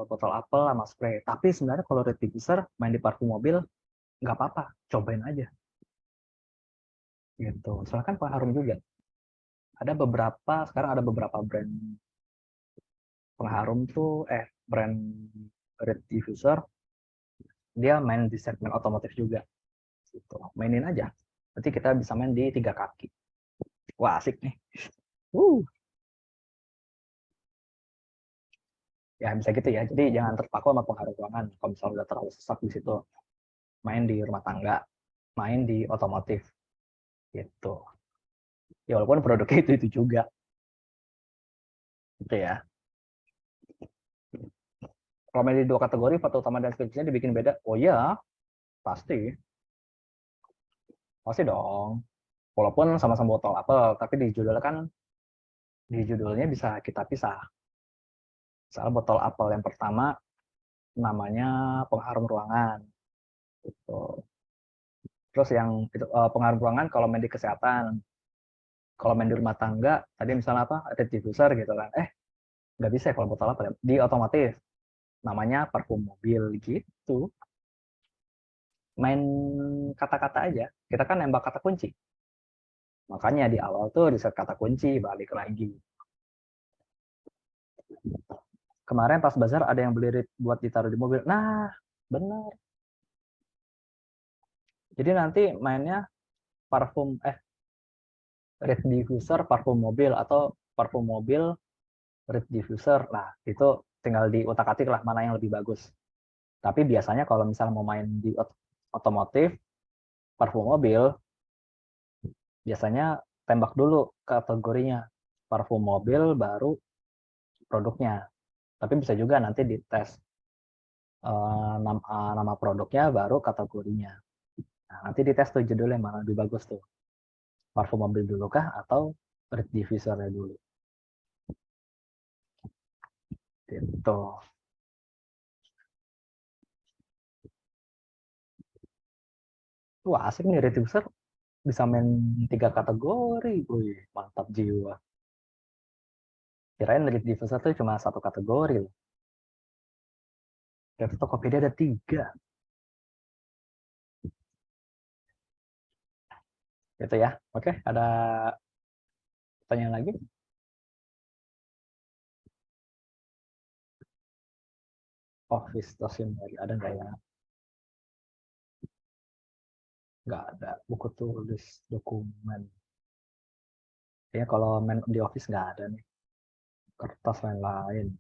botol apel sama spray. Tapi sebenarnya kalau red diffuser main di parfum mobil nggak apa-apa, cobain aja. Gitu. Soalnya kan pengharum juga. Ada beberapa, sekarang ada beberapa brand pengharum tuh, brand red diffuser, dia main di segmen otomotif juga. Gitu. Mainin aja. Nanti kita bisa main di 3 kaki. Wah asik nih. Uh. Ya bisa gitu ya. Jadi jangan terpaku sama pengharum ruangan. Kalau misalnya udah terlalu sesak di situ, main di rumah tangga, main di otomotif. Gitu. Ya walaupun produknya itu juga. Gitu ya. Kalau main di 2 kategori, foto utama dan deskripsinya dibikin beda. Oh iya, pasti. Pasti dong. Walaupun sama-sama botol apel, tapi di judulnya bisa kita pisah. Misalnya botol apel yang pertama namanya pengharum ruangan. Gitu. Terus yang itu, pengharum ruangan kalau main di kesehatan. Kalau main di rumah tangga, tadi misalnya apa, ada diffuser gitu kan. Nggak bisa ya kalau botol apel. Di otomotif, namanya parfum mobil gitu. Main kata-kata aja. Kita kan nembak kata kunci. Makanya di awal tuh riset kata kunci, balik lagi. Kemarin pas bazar ada yang beli rit buat ditaruh di mobil. Nah, benar. Jadi nanti mainnya parfum, rit diffuser parfum mobil, atau parfum mobil rit diffuser. Nah, itu tinggal diutak-atik lah mana yang lebih bagus. Tapi biasanya kalau misalnya mau main di otomotif, parfum mobil, biasanya tembak dulu kategorinya. Parfum mobil baru produknya. Tapi bisa juga nanti dites nama produknya baru kategorinya. Nah, nanti dites tuh judulnya mana lebih bagus tuh. Parfum mobil dulu kah atau red diffusernya dulu. Gitu. Wah asik nih red diffuser, bisa main 3 kategori. Wih, mantap jiwa. Kirain red diffuser tuh cuma 1 kategori loh. Dan Tokopedia ada 3. Gitu ya. Oke, ada pertanyaan lagi? Office stationery ada nggak ya? Nggak ada. Buku tulis, dokumen. Kayaknya kalau main di office nggak ada nih. Kertas lain-lain.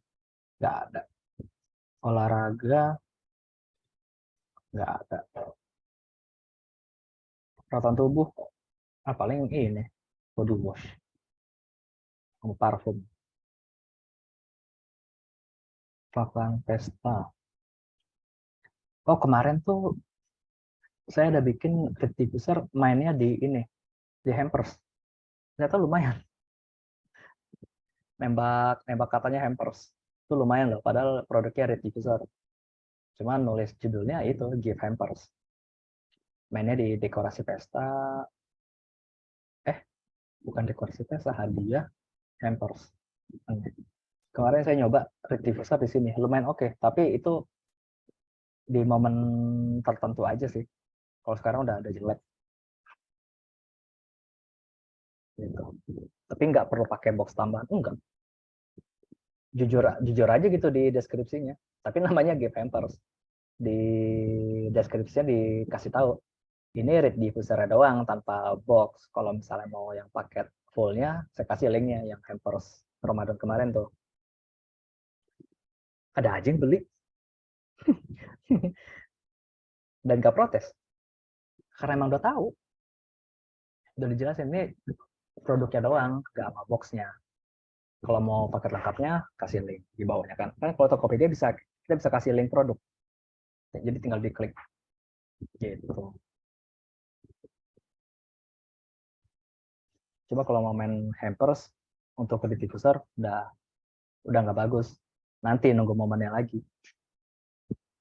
Nggak ada. Olahraga nggak ada. Perawatan tubuh paling ini body wash sama parfum. Melakukan pesta. Oh kemarin tuh saya ada bikin red diffuser mainnya di ini, di hampers. Ternyata lumayan. Nembak nembak katanya hampers. Itu lumayan loh, padahal produknya Read Diffuser. Cuman nulis judulnya itu gift hampers. Mainnya di dekorasi pesta, bukan dekorasi pesta, hadiah hampers. Kemarin saya nyoba Read Diffuser di sini, lumayan oke, tapi itu di momen tertentu aja sih. Kalau sekarang udah ada jelek. Gitu. Tapi nggak perlu pakai box tambahan, enggak. Jujur aja gitu di deskripsinya. Tapi namanya gift hampers. Di deskripsinya dikasih tahu ini read diffuser doang tanpa box. Kalau misalnya mau yang paket fullnya, saya kasih linknya yang hampers Ramadan kemarin tuh. Ada aja yang beli dan gak protes karena emang udah tahu, udah dijelasin ini produknya doang, gak sama boxnya. Kalau mau paket lengkapnya kasih link di bawahnya kan. Kan kalau Tokopedia kita bisa kasih link produk. Jadi tinggal diklik gitu. Coba kalau mau main hampers untuk Read Diffuser udah nggak bagus. Nanti nunggu momennya lagi.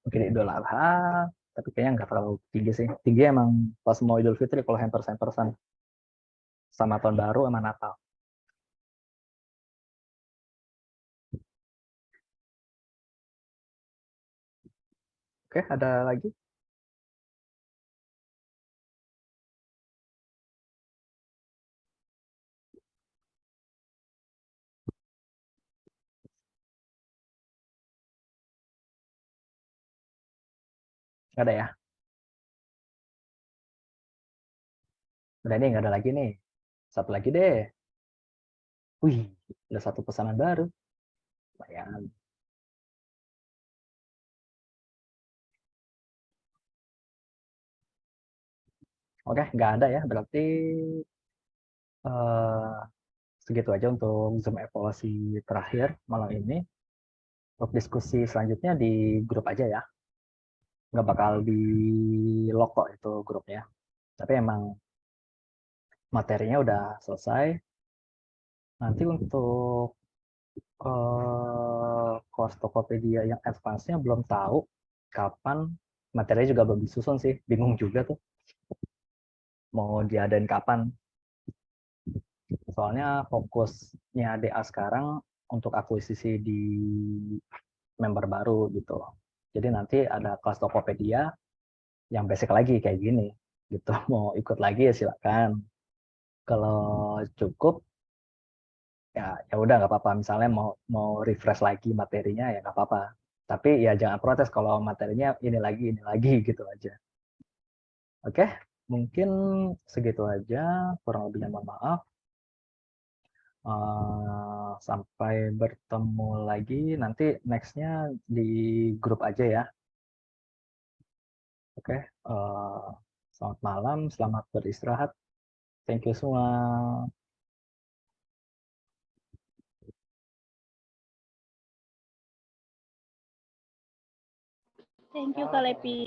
Mungkin Idul Adha, tapi kayaknya nggak terlalu tinggi sih. Tinggi emang pas mau Idul Fitri kalau hampers-hampersan. Sama tahun baru sama Natal. Oke, ada lagi? Nggak ada ya? Udah nih, nggak ada lagi nih. Satu lagi deh. Wih, ada satu pesanan baru. Lumayan. Oke, nggak ada ya. Berarti eh, segitu aja untuk Zoom evaluasi terakhir malam ini. Untuk diskusi selanjutnya di grup aja ya. Nggak bakal di lock kok itu grupnya. Tapi emang materinya udah selesai. Nanti untuk course Tokopedia yang advance-nya belum tahu kapan, materinya juga belum disusun sih. Bingung juga tuh mau diadain kapan. Soalnya fokusnya DA sekarang untuk akuisisi di member baru gitu. Jadi nanti ada kelas Tokopedia yang basic lagi kayak gini gitu. Mau ikut lagi ya silakan. Kalau cukup ya udah nggak apa-apa. Misalnya mau refresh lagi materinya ya nggak apa-apa. Tapi ya jangan protes kalau materinya ini lagi gitu aja. Oke, mungkin segitu aja. Kurang lebihnya mohon maaf. Sampai bertemu lagi nanti nextnya di grup aja ya. Oke, selamat malam, selamat beristirahat. Thank you semua. Thank you Kak Lepi.